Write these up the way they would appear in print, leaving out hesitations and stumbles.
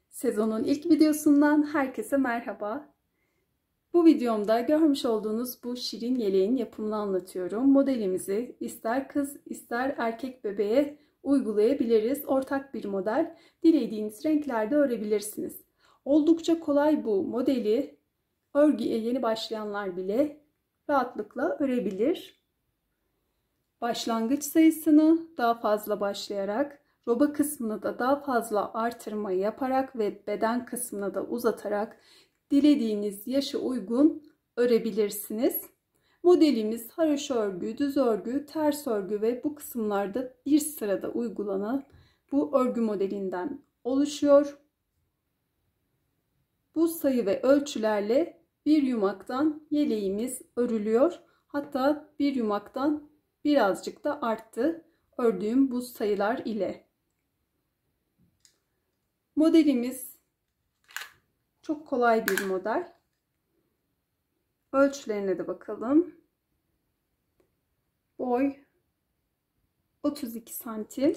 Sezonun ilk videosundan herkese merhaba. Bu videomda görmüş olduğunuz bu şirin yeleğin yapımını anlatıyorum. Modelimizi ister kız ister erkek bebeğe uygulayabiliriz. Ortak bir model. Dilediğiniz renklerde örebilirsiniz. Oldukça kolay bu modeli. Örgüye yeni başlayanlar bile rahatlıkla örebilir. Başlangıç sayısını daha fazla başlayarak, roba kısmını da daha fazla artırma yaparak ve beden kısmını da uzatarak dilediğiniz yaşa uygun örebilirsiniz. Modelimiz haroşa örgü, düz örgü, ters örgü ve bu kısımlarda bir sırada uygulanan bu örgü modelinden oluşuyor. Bu sayı ve ölçülerle bir yumaktan yeleğimiz örülüyor. Hatta bir yumaktan birazcık da arttı ördüğüm bu sayılar ile. Modelimiz çok kolay bir model. Ölçülerine de bakalım. Boy 32 santim.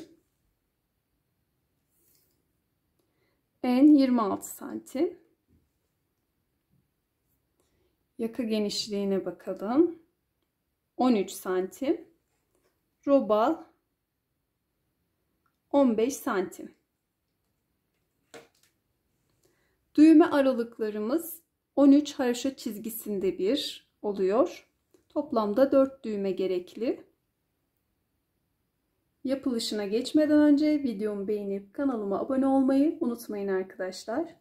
En 26 santim. Yaka genişliğine bakalım. 13 santim. Roba 15 santim. Düğme aralıklarımız 13 haroşa çizgisinde bir oluyor. Toplamda 4 düğme gerekli. Yapılışına geçmeden önce videomu beğenip kanalıma abone olmayı unutmayın arkadaşlar.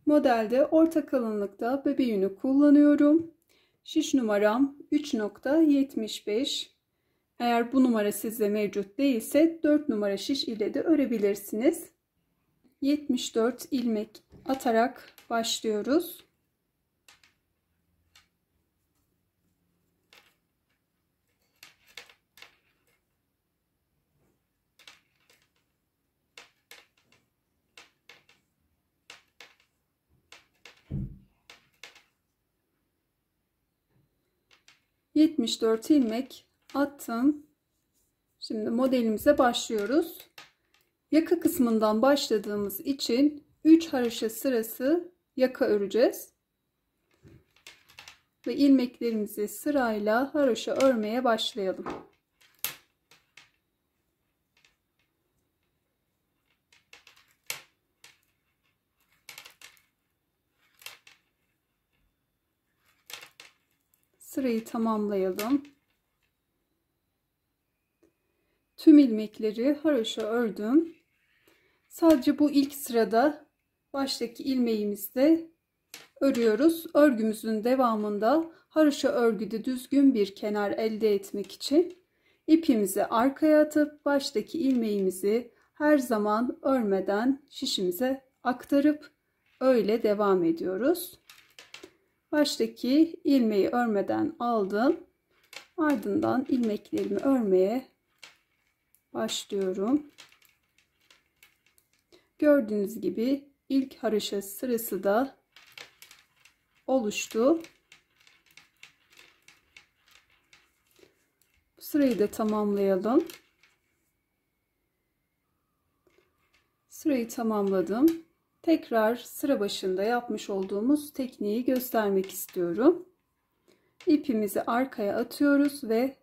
Modelde orta kalınlıkta bebe yünü kullanıyorum. Şiş numaram 3.75. Eğer bu numara sizde mevcut değilse 4 numara şiş ile de örebilirsiniz. 74 ilmek atarak başlıyoruz. ...74 ilmek attım. Şimdi modelimize başlıyoruz. Yaka kısmından başladığımız için 3 haroşa sırası yaka öreceğiz. Ve ilmeklerimizi sırayla haroşa örmeye başlayalım. Sırayı tamamlayalım. Tüm ilmekleri haroşa ördüm. Sadece bu ilk sırada baştaki ilmeğimizde örüyoruz. Örgümüzün devamında haroşa örgüde düzgün bir kenar elde etmek için ipimizi arkaya atıp baştaki ilmeğimizi her zaman örmeden şişimize aktarıp öyle devam ediyoruz. Baştaki ilmeği örmeden aldım. Ardından ilmeklerimi örmeye başlıyorum. Gördüğünüz gibi ilk haroşa sırası da oluştu. Bu sırayı da tamamlayalım. Sırayı tamamladım. Tekrar sıra başında yapmış olduğumuz tekniği göstermek istiyorum. İpimizi arkaya atıyoruz ve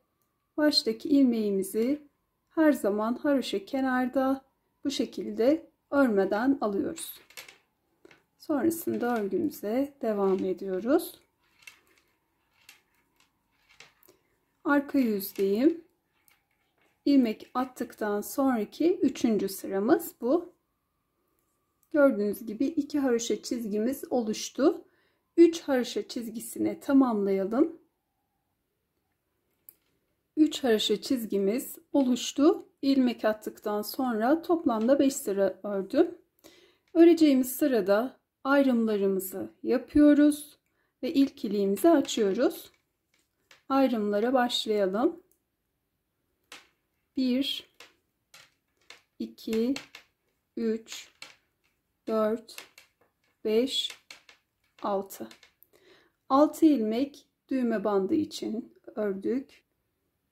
baştaki ilmeğimizi her zaman haroşa kenarda bu şekilde örmeden alıyoruz. Sonrasında örgümüze devam ediyoruz. Arka yüzdeyim. İlmek attıktan sonraki 3. sıramız bu. Gördüğünüz gibi 2 haroşa çizgimiz oluştu. 3 haroşa çizgisini tamamlayalım. 3 haroşa çizgimiz oluştu. İlmek attıktan sonra toplamda 5 sıra ördüm. Öreceğimiz sırada ayrımlarımızı yapıyoruz ve ilk iliğimizi açıyoruz. Ayrımlara başlayalım. 1 2 3, 4, 5, 6. 6 ilmek düğme bandı için ördük.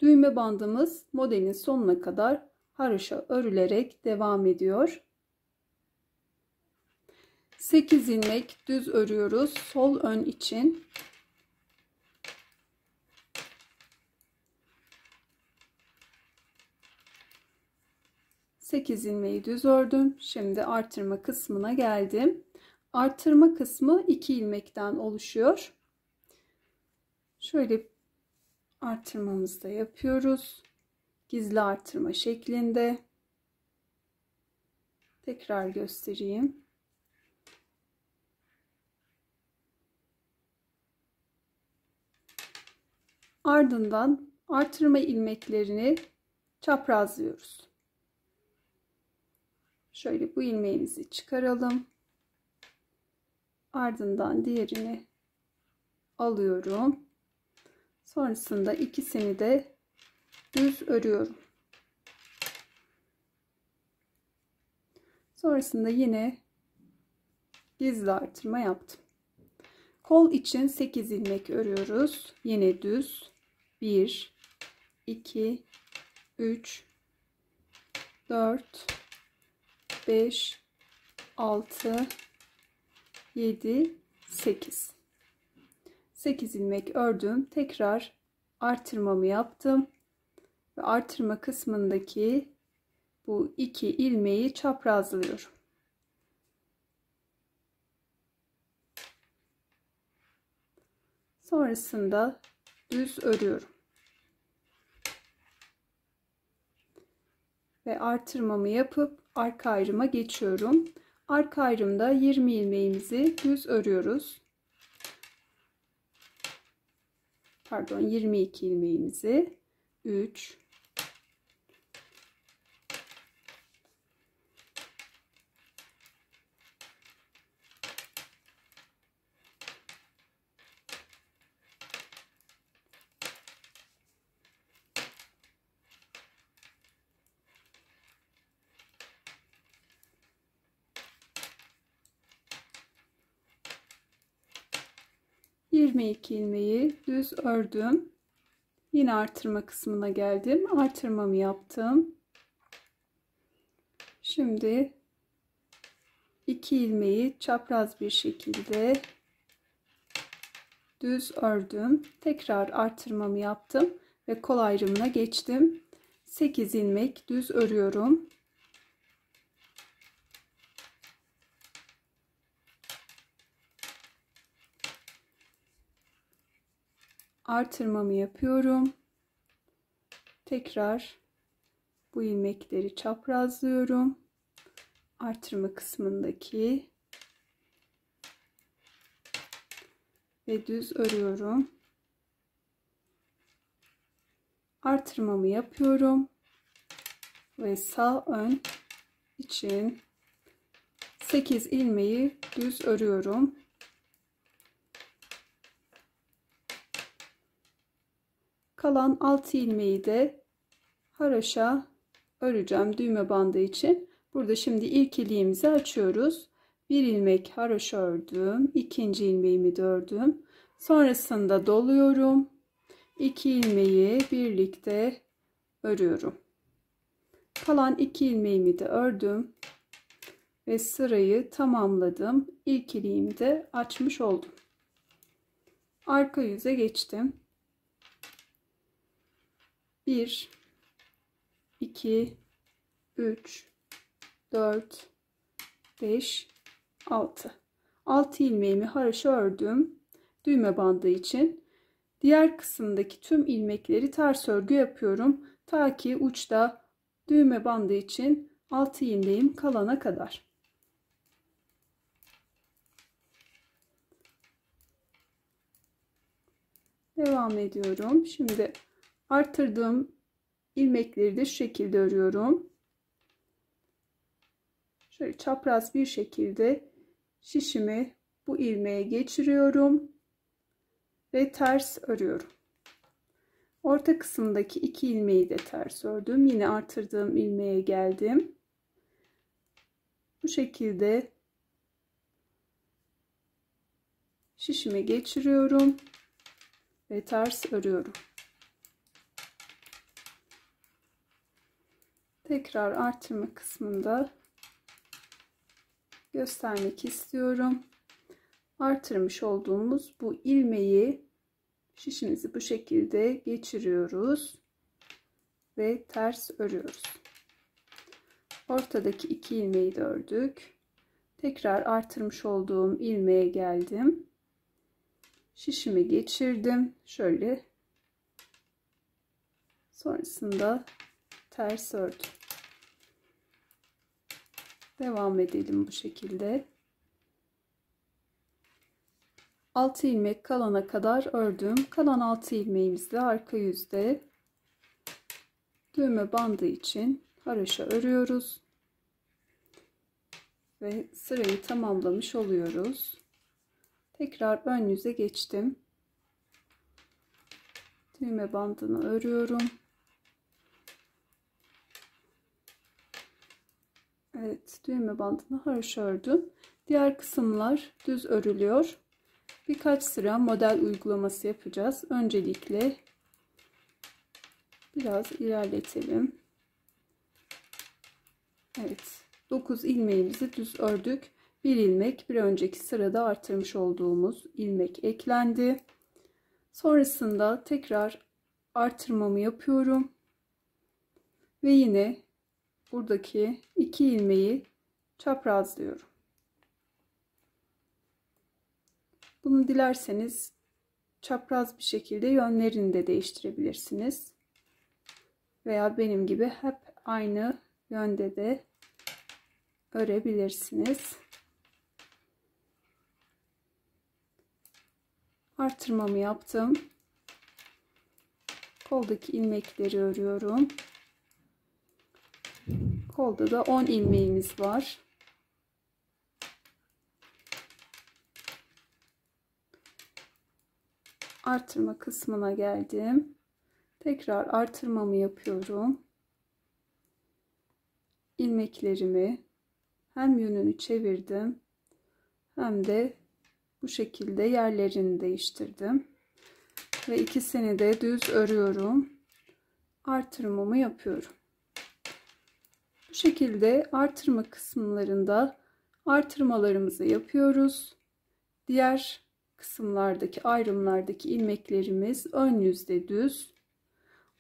Düğme bandımız modelin sonuna kadar haroşa örülerek devam ediyor. 8 ilmek düz örüyoruz sol ön için. Sekiz ilmeği düz ördüm. Şimdi artırma kısmına geldim. Artırma kısmı 2 ilmekten oluşuyor. Şöyle artırmamızı da yapıyoruz. Gizli artırma şeklinde. Tekrar göstereyim. Ardından artırma ilmeklerini çaprazlıyoruz. Şöyle bu ilmeğimizi çıkaralım. Ardından diğerini alıyorum. Sonrasında ikisini de düz örüyorum. Sonrasında yine gizli artırma yaptım. Kol için 8 ilmek örüyoruz. Yine düz. 1, 2, 3, 4, 5, 6, 7, 8. 8 ilmek ördüm. Tekrar artırmamı yaptım. Ve artırma kısmındaki bu 2 ilmeği çaprazlıyorum. Sonrasında düz örüyorum. Ve artırmamı yapıp arka ayrıma geçiyorum. Arka ayrımda 20 ilmeğimizi düz örüyoruz. Pardon, 22 ilmeğimizi 3, 22 ilmeği düz ördüm. Yine artırma kısmına geldim. Artırmamı yaptım. Şimdi 2 ilmeği çapraz bir şekilde düz ördüm. Tekrar artırmamı yaptım ve kol ayrımına geçtim. 8 ilmek düz örüyorum. Artırmamı yapıyorum. Tekrar bu ilmekleri çaprazlıyorum. Artırma kısmındaki ve düz örüyorum. Artırmamı yapıyorum ve sağ ön için 8 ilmeği düz örüyorum. Kalan 6 ilmeği de haroşa öreceğim düğme bandı için. Burada şimdi ilk iliğimizi açıyoruz. Bir ilmek haroşa ördüm. İkinci ilmeğimi de ördüm. Sonrasında doluyorum. 2 ilmeği birlikte örüyorum. Kalan 2 ilmeğimi de ördüm. Ve sırayı tamamladım. İlk iliğimi de açmış oldum. Arka yüze geçtim. 1, 2, 3, 4, 5, 6. 6 ilmeğimi haroşa ördüm. Düğme bandı için. Diğer kısımdaki tüm ilmekleri ters örgü yapıyorum. Ta ki uçta düğme bandı için 6 ilmeğim kalana kadar. Devam ediyorum. Şimdi artırdığım ilmekleri de şu şekilde örüyorum. Şöyle çapraz bir şekilde şişimi bu ilmeğe geçiriyorum ve ters örüyorum. Orta kısımdaki 2 ilmeği de ters ördüm. Yine artırdığım ilmeğe geldim. bu şekilde şişime geçiriyorum ve ters örüyorum. Tekrar artırma kısmında göstermek istiyorum. Artırmış olduğumuz bu ilmeği şişimizi bu şekilde geçiriyoruz ve ters örüyoruz. Ortadaki iki ilmeği de ördük. Tekrar artırmış olduğum ilmeğe geldim. Şişimi geçirdim. Şöyle. Sonrasında ters ördüm. Devam edelim bu şekilde. 6 ilmek kalana kadar ördüm. Kalan 6 ilmeğimizle arka yüzde düğme bandı için haroşa örüyoruz. Ve sırayı tamamlamış oluyoruz. Tekrar ön yüze geçtim. Düğme bandını örüyorum. Evet, düğme bandını haroşa ördüm. Diğer kısımlar düz örülüyor. Birkaç sıra model uygulaması yapacağız. Öncelikle biraz ilerletelim. Evet, 9 ilmeğimizi düz ördük. Bir ilmek bir önceki sırada artırmış olduğumuz ilmek eklendi. Sonrasında tekrar artırmamı yapıyorum. Ve yine buradaki 2 ilmeği çaprazlıyorum. Bunu dilerseniz çapraz bir şekilde yönlerini de değiştirebilirsiniz. Veya benim gibi hep aynı yönde de örebilirsiniz. Artırmamı yaptım. Koldaki ilmekleri örüyorum. Kolda da 10 ilmeğimiz var. Artırma kısmına geldim. Tekrar artırmamı yapıyorum. İlmeklerimi hem yönünü çevirdim hem de bu şekilde yerlerini değiştirdim. Ve ikisini de düz örüyorum. Artırmamı yapıyorum. Bu şekilde artırma kısımlarında artırmalarımızı yapıyoruz. Diğer kısımlardaki ayrımlardaki ilmeklerimiz ön yüzde düz,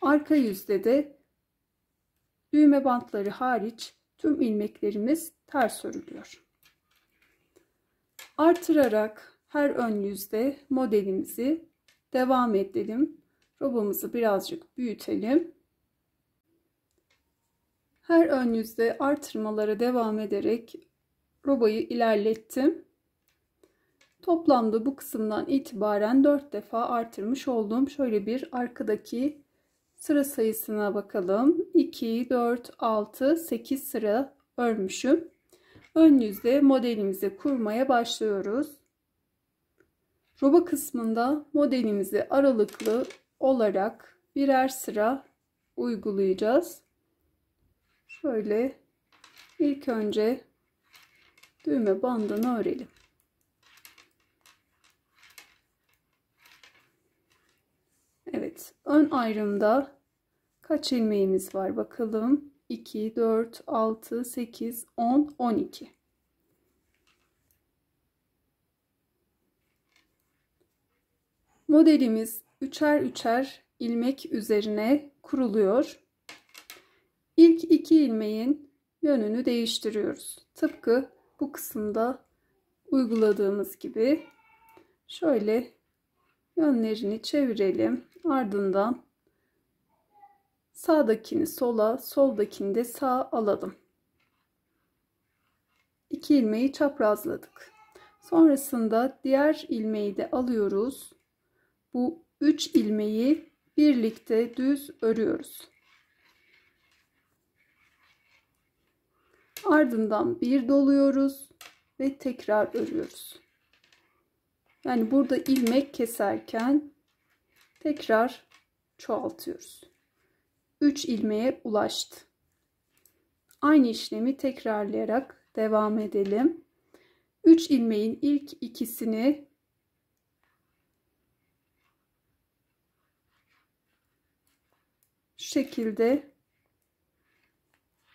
arka yüzde de düğme bantları hariç tüm ilmeklerimiz ters örülüyor. Artırarak her ön yüzde modelimizi devam edelim. Robamızı birazcık büyütelim. Her ön yüzde artırmalara devam ederek robayı ilerlettim. Toplamda bu kısımdan itibaren 4 defa artırmış oldum. Şöyle bir arkadaki sıra sayısına bakalım. 2, 4, 6, 8 sıra örmüşüm. Ön yüzde modelimizi kurmaya başlıyoruz. Roba kısmında modelimizi aralıklı olarak birer sıra uygulayacağız. Şöyle ilk önce düğme bandını örelim. Evet, ön ayrımda kaç ilmeğimiz var bakalım. 2, 4, 6, 8, 10, 12. Modelimiz üçer üçer ilmek üzerine kuruluyor. İlk 2 ilmeğin yönünü değiştiriyoruz. Tıpkı bu kısımda uyguladığımız gibi şöyle yönlerini çevirelim. Ardından sağdakini sola, soldakini de sağa alalım. 2 ilmeği çaprazladık. Sonrasında diğer ilmeği de alıyoruz. Bu 3 ilmeği birlikte düz örüyoruz. Ardından bir doluyoruz ve tekrar örüyoruz. Yani burada ilmek keserken tekrar çoğaltıyoruz. 3 ilmeğe ulaştı. Aynı işlemi tekrarlayarak devam edelim. 3 ilmeğin ilk ikisini şu şekilde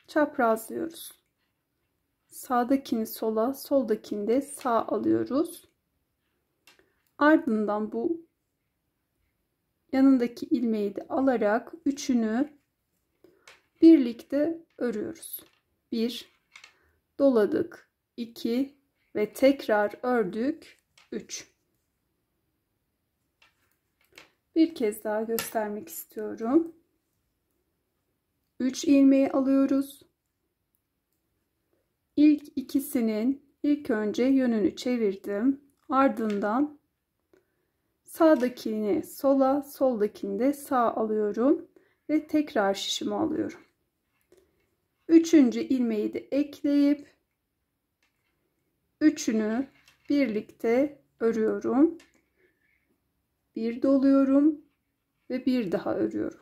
çaprazlıyoruz. Sağdakini sola, soldakini de sağa alıyoruz. Ardından bu yanındaki ilmeği de alarak üçünü birlikte örüyoruz. 1 doladık, 2 ve tekrar ördük, 3. Bir kez daha göstermek istiyorum. 3 ilmeği alıyoruz. İlk ikisinin ilk önce yönünü çevirdim. Ardından sağdakini sola, soldakini de sağa alıyorum ve tekrar şişimi alıyorum. Üçüncü ilmeği de ekleyip üçünü birlikte örüyorum. Bir doluyorum ve bir daha örüyorum.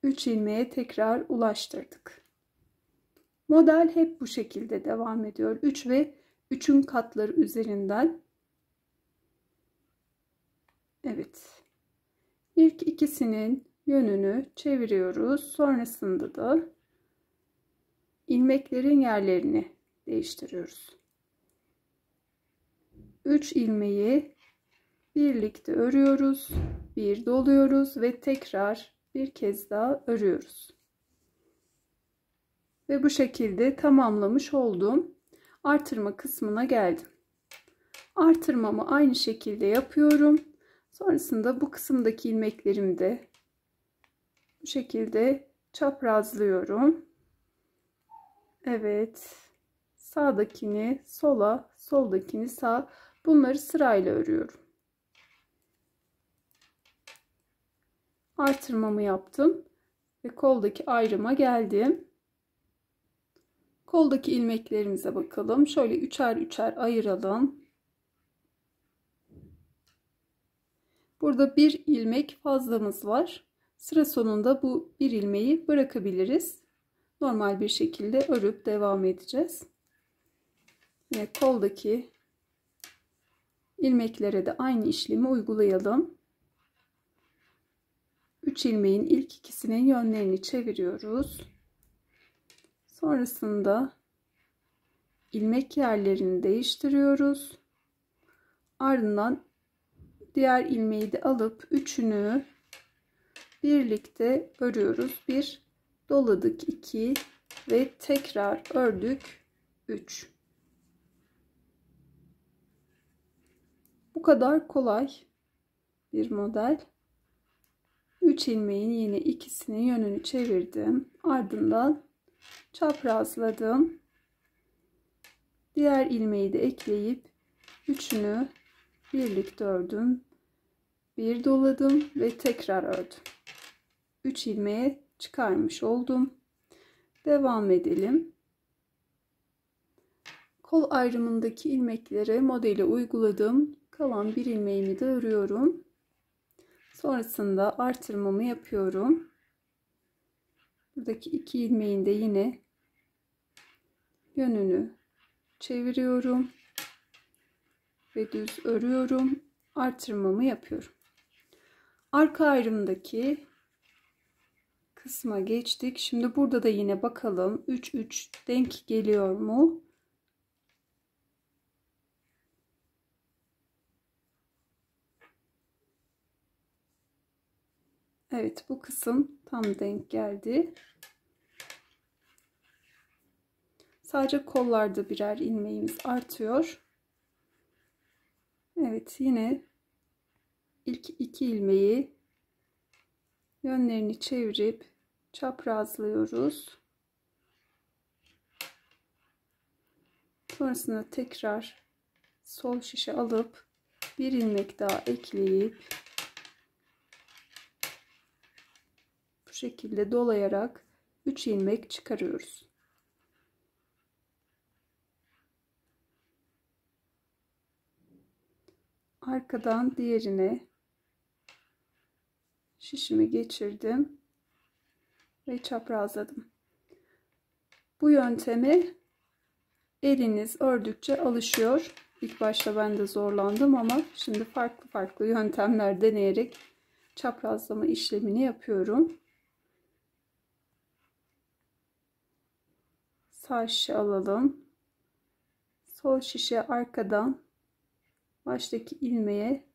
3 ilmeğe tekrar ulaştırdık. Model hep bu şekilde devam ediyor. 3 ve 3'ün katları üzerinden. Evet. İlk ikisinin yönünü çeviriyoruz. Sonrasında da ilmeklerin yerlerini değiştiriyoruz. 3 ilmeği birlikte örüyoruz. Bir doluyoruz ve tekrar bir kez daha örüyoruz. Ve bu şekilde tamamlamış oldum. Artırma kısmına geldim. Artırmamı aynı şekilde yapıyorum. Sonrasında bu kısımdaki ilmeklerimi de bu şekilde çaprazlıyorum. Evet. Sağdakini sola, soldakini sağa. Bunları sırayla örüyorum. Artırmamı yaptım ve koldaki ayrıma geldim. Koldaki ilmeklerimize bakalım. Şöyle üçer üçer ayıralım. Burada bir ilmek fazlamız var. Sıra sonunda bu bir ilmeği bırakabiliriz. Normal bir şekilde örüp devam edeceğiz. Yine koldaki ilmeklere de aynı işlemi uygulayalım. 3 ilmeğin ilk ikisinin yönlerini çeviriyoruz. Sonrasında ilmek yerlerini değiştiriyoruz. Ardından diğer ilmeği de alıp üçünü birlikte örüyoruz. 1 doladık, 2 ve tekrar ördük, 3. Bu kadar kolay bir model. 3 ilmeğin yine ikisinin yönünü çevirdim. Ardından çaprazladım. Diğer ilmeği de ekleyip üçünü birlikte ördüm. Bir doladım ve tekrar ördüm. 3 ilmeğe çıkarmış oldum. Devam edelim. Kol ayrımındaki ilmekleri modeli uyguladım. Kalan bir ilmeğimi de örüyorum. Sonrasında artırmamı yapıyorum. Buradaki 2 ilmeğin de yine yönünü çeviriyorum ve düz örüyorum. Artırmamı yapıyorum. Arka ayrımdaki kısma geçtik. Şimdi burada da yine bakalım 3 3 denk geliyor mu? Evet, bu kısım tam denk geldi. Sadece kollarda birer ilmeğimiz artıyor. Evet, yine ilk 2 ilmeği yönlerini çevirip çaprazlıyoruz. Sonrasında tekrar sol şişe alıp bir ilmek daha ekleyip bu şekilde dolayarak 3 ilmek çıkarıyoruz. Arkadan diğerine şişimi geçirdim ve çaprazladım. Bu yöntemi Eliniz ördükçe alışıyor. İlk başta ben de zorlandım ama şimdi farklı farklı yöntemler deneyerek çaprazlama işlemini yapıyorum. Sağ şişe alalım. Sol şişe arkadan baştaki ilmeğe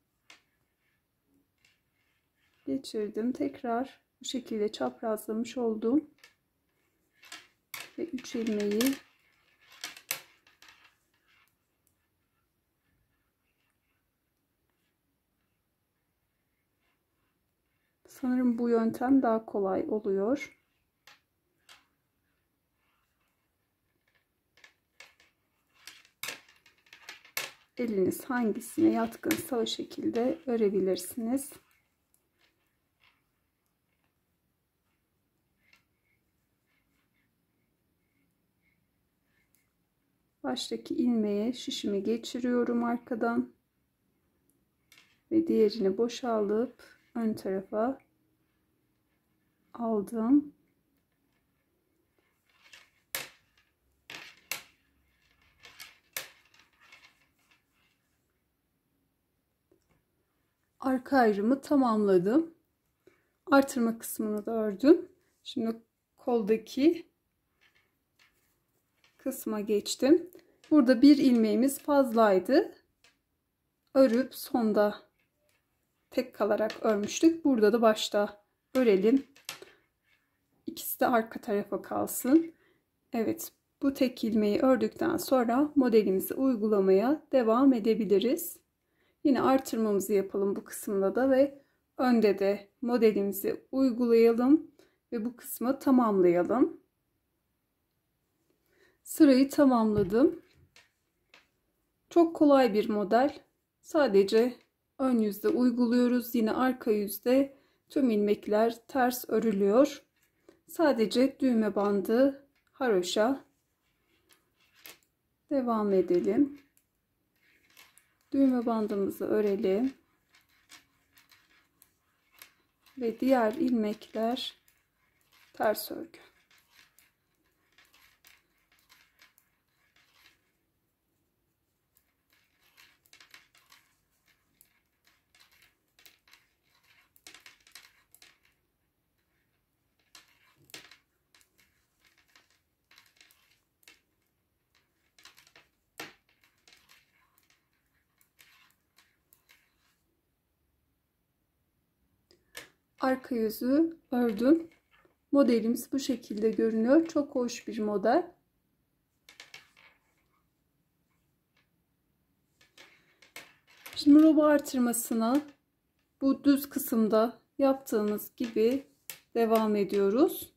geçirdim. Tekrar bu şekilde çaprazlamış oldum. Ve 3 ilmeği sanırım bu yöntem daha kolay oluyor. Eliniz hangisine yatkınsa o şekilde örebilirsiniz. Baştaki ilmeğe şişimi geçiriyorum arkadan ve diğerini boşaltıp ön tarafa aldım. Arka ayrımı tamamladım. Artırma kısmını da ördüm. Şimdi koldaki kısma geçtim. Burada bir ilmeğimiz fazlaydı. Örüp sonda tek kalarak örmüştük. Burada da başta örelim. İkisi de arka tarafa kalsın. Evet, bu tek ilmeği ördükten sonra modelimizi uygulamaya devam edebiliriz. Yine artırmamızı yapalım bu kısımda da ve önde de modelimizi uygulayalım ve bu kısmı tamamlayalım. Sırayı tamamladım. Çok kolay bir model. Sadece ön yüzde uyguluyoruz. Yine arka yüzde tüm ilmekler ters örülüyor. Sadece düğme bandı, haroşa devam edelim. Düğme bandımızı örelim. Ve diğer ilmekler ters örgü. Arka yüzü ördüm. Modelimiz bu şekilde görünüyor. Çok hoş bir model. Şimdi roba artırmasına bu düz kısımda yaptığımız gibi devam ediyoruz.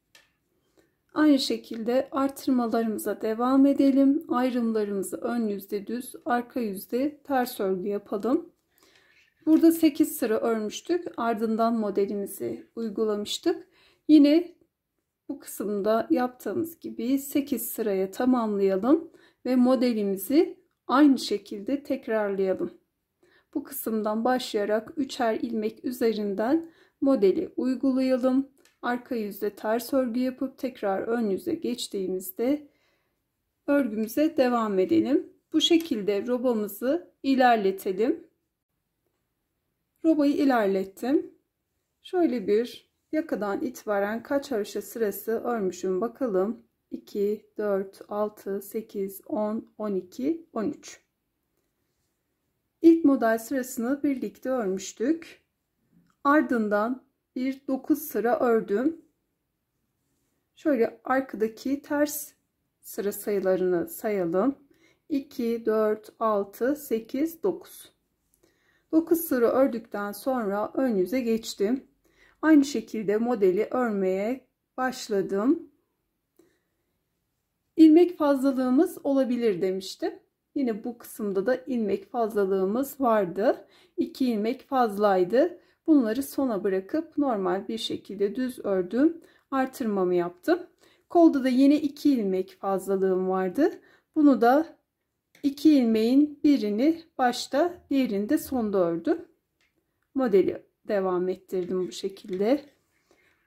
Aynı şekilde artırmalarımıza devam edelim. Ayrımlarımızı ön yüzde düz, arka yüzde ters örgü yapalım. Burada 8 sıra örmüştük. Ardından modelimizi uygulamıştık. Yine bu kısımda yaptığımız gibi 8 sıraya tamamlayalım ve modelimizi aynı şekilde tekrarlayalım. Bu kısımdan başlayarak üçer ilmek üzerinden modeli uygulayalım. Arka yüzde ters örgü yapıp tekrar ön yüze geçtiğimizde örgümüze devam edelim. Bu şekilde robamızı ilerletelim. Robayı ilerlettim. Şöyle bir yakadan itibaren kaç haroşa sırası örmüşüm bakalım. 2, 4, 6, 8, 10, 12, 13. İlk model sırasını birlikte örmüştük. Ardından bir 9 sıra ördüm. Şöyle arkadaki ters sıra sayılarını sayalım. 2, 4, 6, 8, 9. 9 sıra ördükten sonra ön yüze geçtim. Aynı şekilde modeli örmeye başladım. İlmek fazlalığımız olabilir demiştim. Yine bu kısımda da ilmek fazlalığımız vardı. 2 ilmek fazlaydı. Bunları sona bırakıp normal bir şekilde düz ördüm. Artırmamı yaptım. Kolda da yine 2 ilmek fazlalığım vardı. Bunu da 2 ilmeğin birini başta, diğerini de sonda ördüm. Modeli devam ettirdim bu şekilde.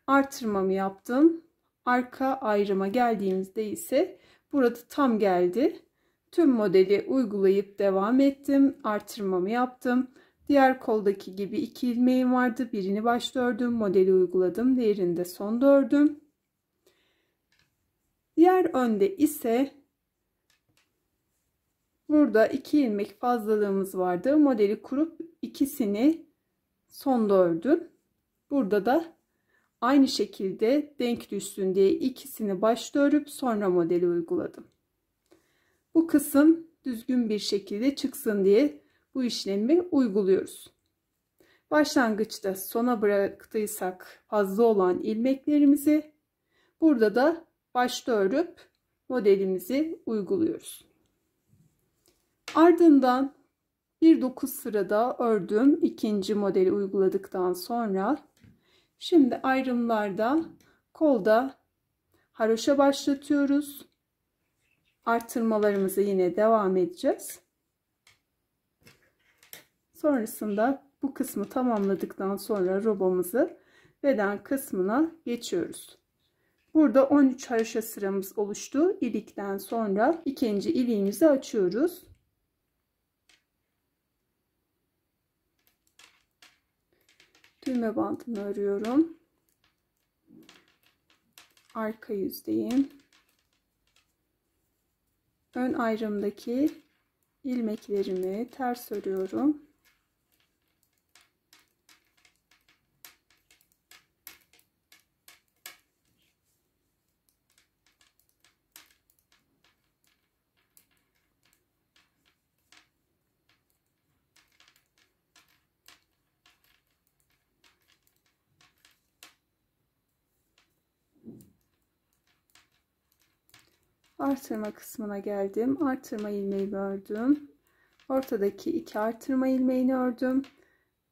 Artırmamı yaptım. Arka ayrıma geldiğimizde ise burada tam geldi. Tüm modeli uygulayıp devam ettim. Artırmamı yaptım. Diğer koldaki gibi 2 ilmeğim vardı. Birini başta ördüm, modeli uyguladım. Diğerini de sonda ördüm. Diğer önde ise burada 2 ilmek fazlalığımız vardı. Modeli kurup ikisini sonda ördüm. Burada da aynı şekilde denk düşsün diye ikisini başta örüp sonra modeli uyguladım. Bu kısım düzgün bir şekilde çıksın diye bu işlemi uyguluyoruz. Başlangıçta sona bıraktıysak fazla olan ilmeklerimizi burada da başta örüp modelimizi uyguluyoruz. Ardından bir 9 sırada ördüm. İkinci modeli uyguladıktan sonra şimdi ayrımlarda kolda haroşa başlatıyoruz. Artırmalarımızı yine devam edeceğiz. Sonrasında bu kısmı tamamladıktan sonra robamızı beden kısmına geçiyoruz. Burada 13 haroşa sıramız oluştu. İlikten sonra ikinci iliğimizi açıyoruz. Düğme bandını örüyorum. Arka yüzdeyim. Ön ayrımdaki ilmeklerimi ters örüyorum. Artırma kısmına geldim. Artırma ilmeği ördüm. Ortadaki 2 artırma ilmeğini ördüm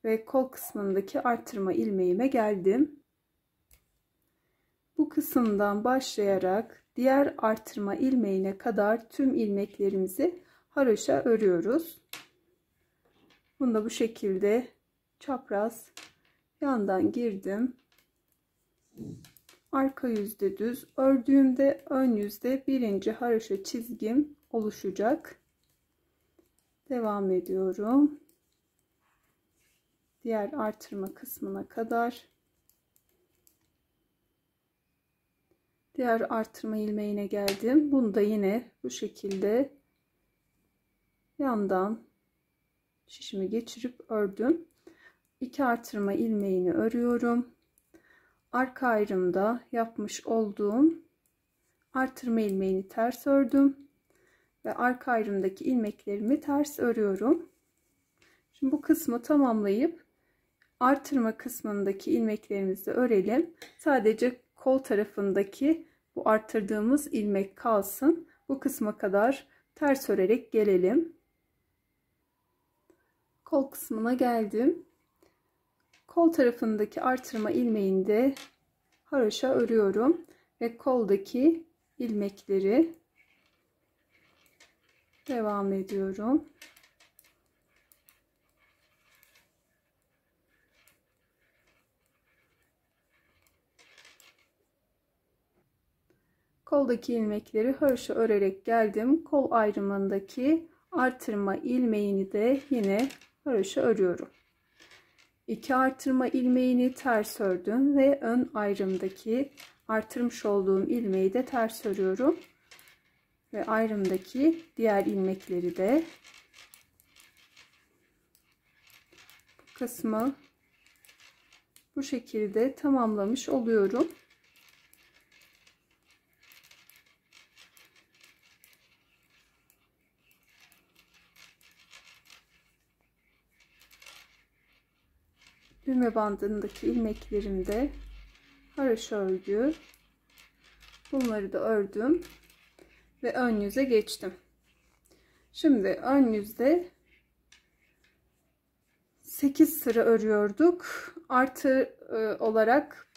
ve kol kısmındaki artırma ilmeğime geldim. Bu kısımdan başlayarak diğer artırma ilmeğine kadar tüm ilmeklerimizi haroşa örüyoruz. Bunu da bu şekilde çapraz yandan girdim. Arka yüzde düz ördüğümde ön yüzde birinci haroşa çizgim oluşacak. Devam ediyorum. Diğer artırma kısmına kadar. Diğer artırma ilmeğine geldim. Bunu da yine bu şekilde yandan şişimi geçirip ördüm. 2 artırma ilmeğini örüyorum. Arka ayrımda yapmış olduğum artırma ilmeğini ters ördüm ve arka ayrımdaki ilmeklerimi ters örüyorum. Şimdi bu kısmı tamamlayıp artırma kısmındaki ilmeklerimizi de örelim. Sadece kol tarafındaki bu arttırdığımız ilmek kalsın. Bu kısma kadar ters örerek gelelim. Kol kısmına geldim. Kol tarafındaki artırma ilmeğini de haroşa örüyorum ve koldaki ilmekleri devam ediyorum. Koldaki ilmekleri haroşa örerek geldim. Kol ayrımındaki artırma ilmeğini de yine haroşa örüyorum. 2 artırma ilmeğini ters ördüm ve ön ayrımdaki artırmış olduğum ilmeği de ters örüyorum. Ve ayrımdaki diğer ilmekleri de bu kısmı bu şekilde tamamlamış oluyorum. Düğme bandındaki ilmeklerimde haroşa örgü. Bunları da ördüm ve ön yüze geçtim. Şimdi ön yüzde 8 sıra örüyorduk. Artı olarak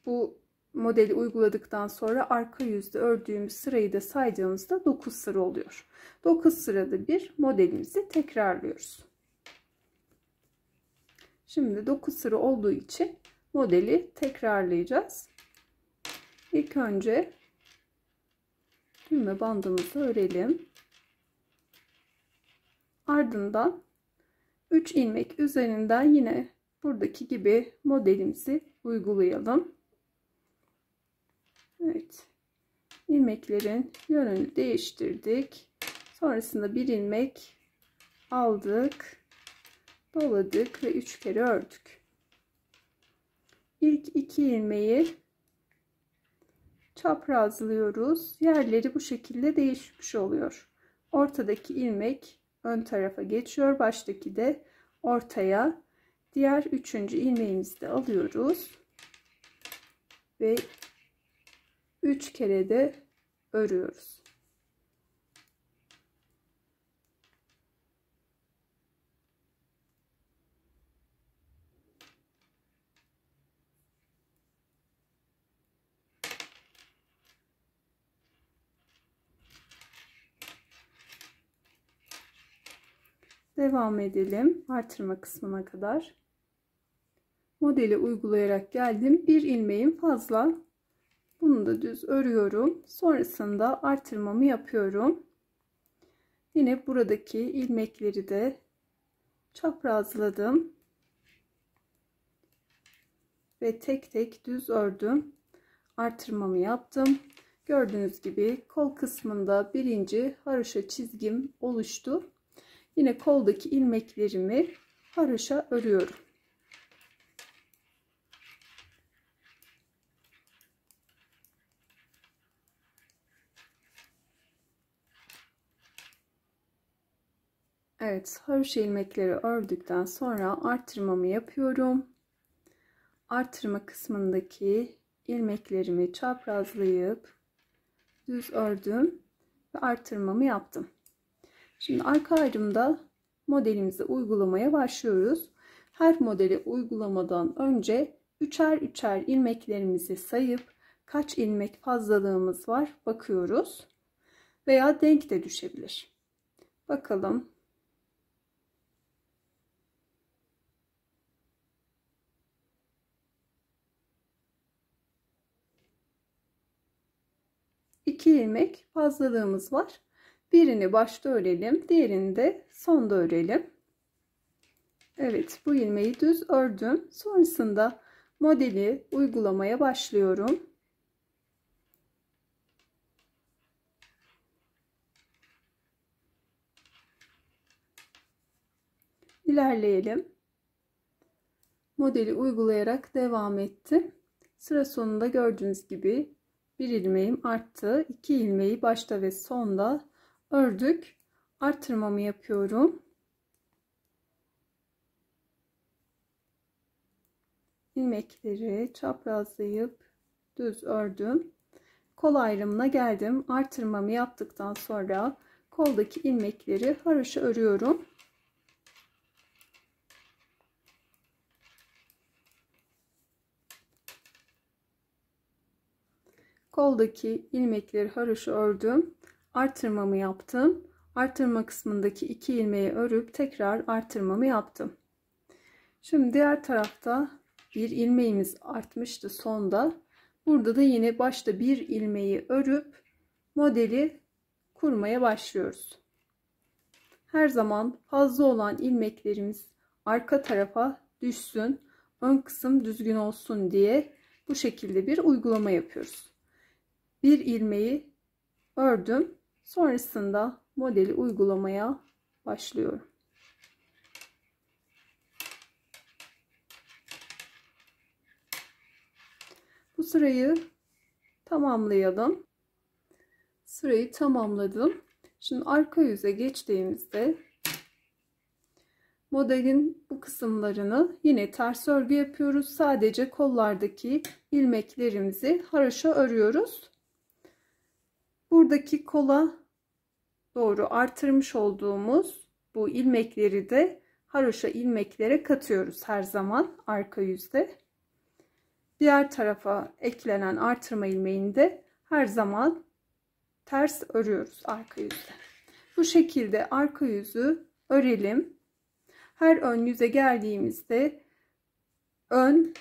bu modeli uyguladıktan sonra arka yüzde ördüğümüz sırayı da saydığımızda 9 sıra oluyor. 9 sırada bir modelimizi tekrarlıyoruz. Şimdi 9 sıra olduğu için modeli tekrarlayacağız. İlk önce düğme bandımızı örelim. Ardından 3 ilmek üzerinden yine buradaki gibi modelimizi uygulayalım. Evet. İlmeklerin yönünü değiştirdik. Sonrasında bir ilmek aldık, doladık ve 3 kere ördük. İlk 2 ilmeği çaprazlıyoruz. Yerleri bu şekilde değişmiş oluyor. Ortadaki ilmek ön tarafa geçiyor. Baştaki de ortaya. Diğer 3. ilmeğimizi de alıyoruz. Ve 3 kere de örüyoruz. Devam edelim artırma kısmına kadar. Modeli uygulayarak geldim. Bir ilmeğim fazla. Bunu da düz örüyorum. Sonrasında artırmamı yapıyorum. Yine buradaki ilmekleri de çaprazladım. Ve tek tek düz ördüm. Artırmamı yaptım. Gördüğünüz gibi kol kısmında birinci haroşa çizgim oluştu. Yine koldaki ilmeklerimi haroşa örüyorum. Evet, haroşa ilmekleri ördükten sonra artırmamı yapıyorum. Artırma kısmındaki ilmeklerimi çaprazlayıp düz ördüm ve artırmamı yaptım. Şimdi arka ayrımda modelimizi uygulamaya başlıyoruz. Her modeli uygulamadan önce üçer üçer ilmeklerimizi sayıp kaç ilmek fazlalığımız var bakıyoruz. Veya denk de düşebilir. Bakalım. İki ilmek fazlalığımız var. Birini başta örelim, diğerini de sonda örelim. Evet, bu ilmeği düz ördüm. Sonrasında modeli uygulamaya başlıyorum. İlerleyelim. Modeli uygulayarak devam ettim. Sıra sonunda gördüğünüz gibi bir ilmeğim arttı. 2 ilmeği başta ve sonda ördük. Artırmamı yapıyorum. İlmekleri çaprazlayıp düz ördüm. Kol ayrımına geldim. Artırmamı yaptıktan sonra koldaki ilmekleri haroşa örüyorum. Koldaki ilmekleri haroşa ördüm. Artırmamı yaptım. Artırma kısmındaki 2 ilmeği örüp tekrar artırmamı yaptım. Şimdi diğer tarafta bir ilmeğimiz artmıştı sonda. Burada da yine başta bir ilmeği örüp modeli kurmaya başlıyoruz. Her zaman fazla olan ilmeklerimiz arka tarafa düşsün, ön kısım düzgün olsun diye bu şekilde bir uygulama yapıyoruz. Bir ilmeği ördüm. Sonrasında modeli uygulamaya başlıyorum. Bu sırayı tamamlayalım. Sırayı tamamladım. Şimdi arka yüze geçtiğimizde modelin bu kısımlarını yine ters örgü yapıyoruz. Sadece kollardaki ilmeklerimizi haroşa örüyoruz. Buradaki kola doğru artırmış olduğumuz bu ilmekleri de haroşa ilmeklere katıyoruz her zaman arka yüzde. Diğer tarafa eklenen artırma ilmeğini de her zaman ters örüyoruz arka yüzde. Bu şekilde arka yüzü örelim. Her ön yüze geldiğimizde ön,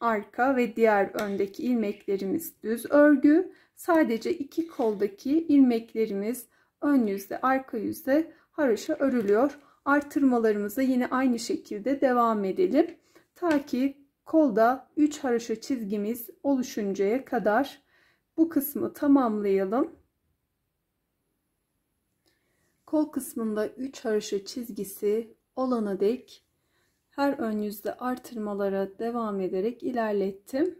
arka ve diğer öndeki ilmeklerimiz düz örgü. Sadece iki koldaki ilmeklerimiz ön yüzde, arka yüzde haroşa örülüyor. Artırmalarımıza yine aynı şekilde devam edelim. Ta ki kolda 3 haroşa çizgimiz oluşuncaya kadar bu kısmı tamamlayalım. Kol kısmında 3 haroşa çizgisi olana dek her ön yüzde artırmalara devam ederek ilerlettim.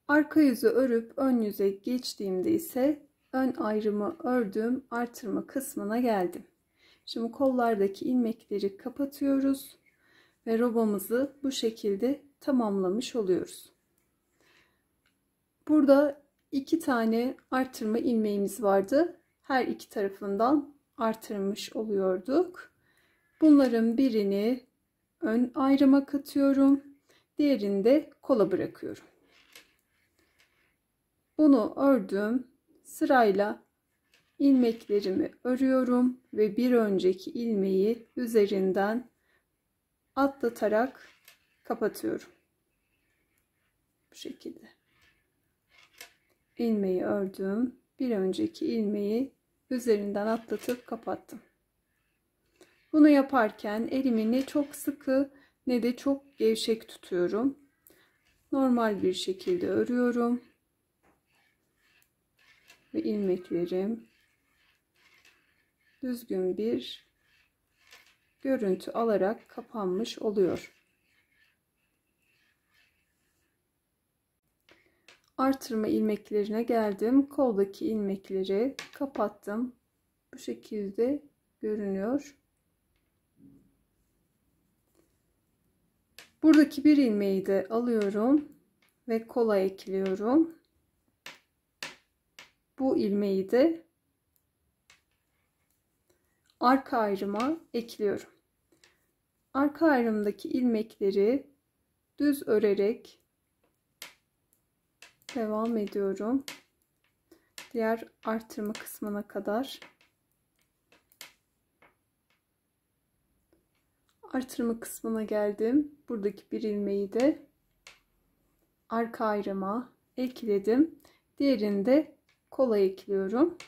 Arka yüzü örüp ön yüze geçtiğimde ise ön ayrımı ördüm, artırma kısmına geldim. Şimdi kollardaki ilmekleri kapatıyoruz ve robamızı bu şekilde tamamlamış oluyoruz. Burada 2 tane artırma ilmeğimiz vardı. Her iki tarafından artırmış oluyorduk. Bunların birini ön ayrıma katıyorum. Diğerini de kola bırakıyorum. Bunu ördüm. Sırayla ilmeklerimi örüyorum ve bir önceki ilmeği üzerinden atlatarak kapatıyorum. Bu şekilde. İlmeği ördüm. Bir önceki ilmeği üzerinden atlatıp kapattım. Bunu yaparken elimi ne çok sıkı ne de çok gevşek tutuyorum. Normal bir şekilde örüyorum. Ve ilmeklerim düzgün bir görüntü alarak kapanmış oluyor. Artırma ilmeklerine geldim. Koldaki ilmekleri kapattım. Bu şekilde görünüyor. Buradaki bir ilmeği de alıyorum ve kola ekliyorum. Bu ilmeği de arka ayrıma ekliyorum. Arka ayrımdaki ilmekleri düz örerek devam ediyorum. Diğer artırma kısmına kadar. Artırma kısmına geldim. Buradaki bir ilmeği de arka ayrıma ekledim. Diğerini de kola ekliyorum.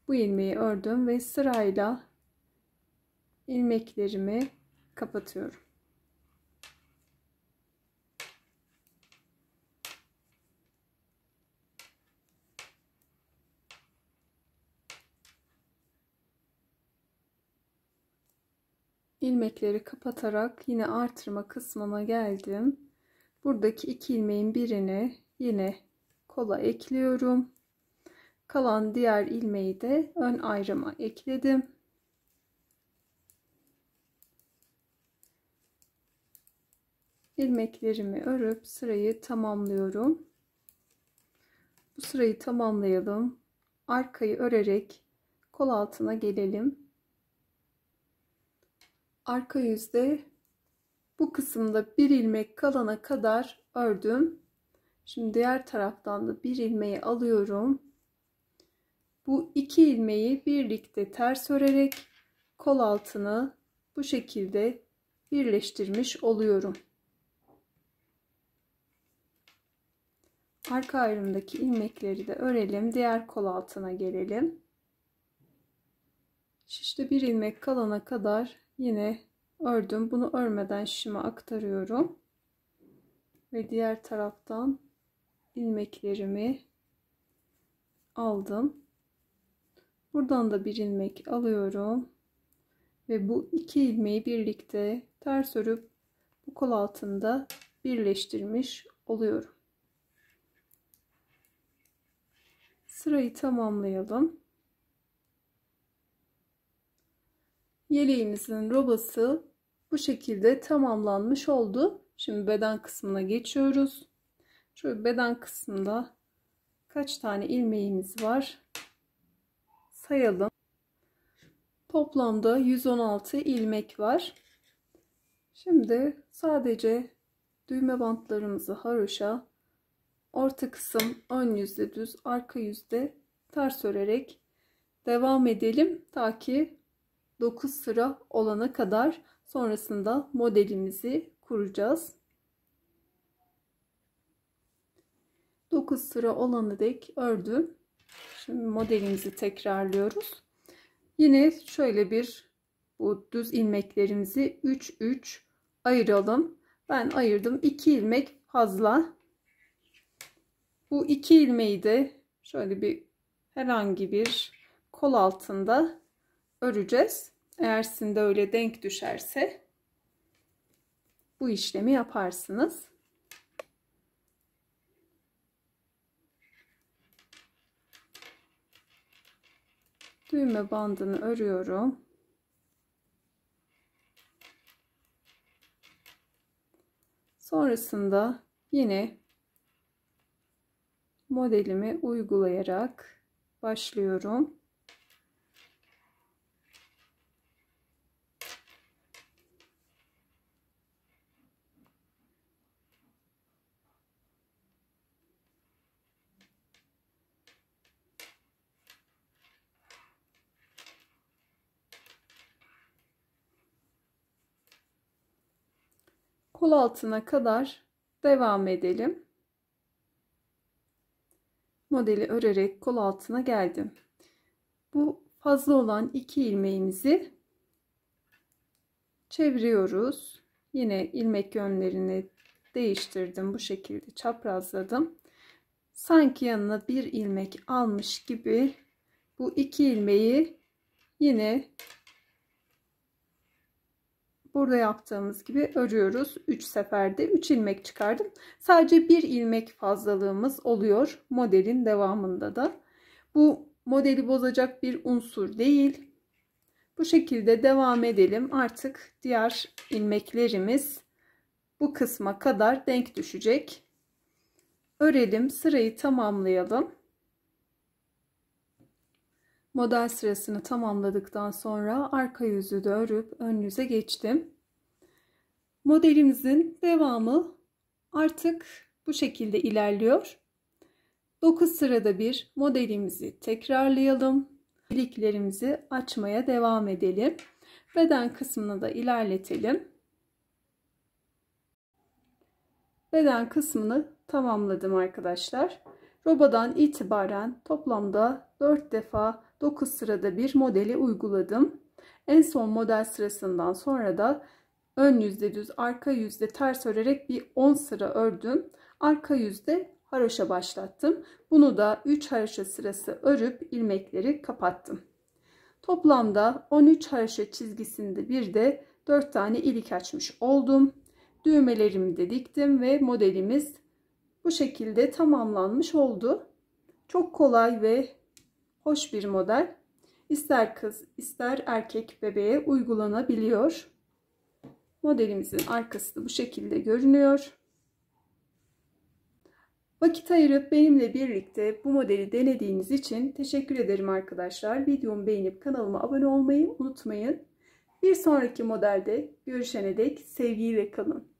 Bu ilmeği ördüm ve sırayla ilmeklerimi kapatıyorum. İlmekleri kapatarak yine artırma kısmına geldim. Buradaki 2 ilmeğin birini yine kola ekliyorum. Kalan diğer ilmeği de ön ayrıma ekledim. İlmeklerimi örüp sırayı tamamlıyorum. Bu sırayı tamamlayalım. Arkayı örerek kol altına gelelim. Arka yüzde bu kısımda bir ilmek kalana kadar ördüm. Şimdi diğer taraftan da bir ilmeği alıyorum. Bu 2 ilmeği birlikte ters örerek kol altını bu şekilde birleştirmiş oluyorum. Arka ayrımdaki ilmekleri de örelim. Diğer kol altına gelelim. Şişte bir ilmek kalana kadar yine ördüm. Bunu örmeden şişime aktarıyorum. Ve diğer taraftan ilmeklerimi aldım. Buradan da bir ilmek alıyorum. Ve bu 2 ilmeği birlikte ters örüp bu kol altında birleştirmiş oluyorum. Sırayı tamamlayalım. Yeleğimizin robası bu şekilde tamamlanmış oldu. Şimdi beden kısmına geçiyoruz. Şöyle beden kısmında kaç tane ilmeğimiz var sayalım. Toplamda 116 ilmek var. Şimdi sadece düğme bantlarımızı haroşa, orta kısım ön yüzde düz, arka yüzde ters örerek devam edelim ta ki 9 sıra olana kadar. Sonrasında modelimizi kuracağız. 9 sıra olanı dek ördüm. Şimdi modelimizi tekrarlıyoruz. Yine şöyle bu düz ilmeklerimizi 3-3 ayıralım. Ben ayırdım. 2 ilmek fazla. Bu 2 ilmeği de şöyle herhangi bir kol altında öreceğiz. Eğer sizin de öyle denk düşerse bu işlemi yaparsınız. Düğme bandını örüyorum. Sonrasında yine modelimi uygulayarak başlıyorum. Kol altına kadar devam edelim. Modeli örerek kol altına geldim. Bu fazla olan 2 ilmeğimizi çeviriyoruz. Yine ilmek yönlerini değiştirdim. Bu şekilde çaprazladım. Sanki yanına bir ilmek almış gibi bu 2 ilmeği yine burada yaptığımız gibi örüyoruz. 3 seferde 3 ilmek çıkardım. Sadece bir ilmek fazlalığımız oluyor modelin devamında da. Bu modeli bozacak bir unsur değil. Bu şekilde devam edelim. Artık diğer ilmeklerimiz bu kısma kadar denk düşecek. Örelim, sırayı tamamlayalım. Model sırasını tamamladıktan sonra arka yüzü de örüp ön yüze geçtim. Modelimizin devamı artık bu şekilde ilerliyor. 9 sırada bir modelimizi tekrarlayalım. İliklerimizi açmaya devam edelim. Beden kısmını da ilerletelim. Beden kısmını tamamladım arkadaşlar. Robadan itibaren toplamda 4 defa 9 sırada bir modeli uyguladım. En son model sırasından sonra da ön yüzde düz, arka yüzde ters örerek bir 10 sıra ördüm. Arka yüzde haroşa başlattım. Bunu da 3 haroşa sırası örüp ilmekleri kapattım. Toplamda 13 haroşa çizgisinde bir de 4 tane ilik açmış oldum. Düğmelerimi de diktim ve modelimiz bu şekilde tamamlanmış oldu. Çok kolay ve hoş bir model. İster kız ister erkek bebeğe uygulanabiliyor. Modelimizin arkası da bu şekilde görünüyor. Vakit ayırıp benimle birlikte bu modeli denediğiniz için teşekkür ederim arkadaşlar. Videomu beğenip kanalıma abone olmayı unutmayın. Bir sonraki modelde görüşene dek sevgiyle kalın.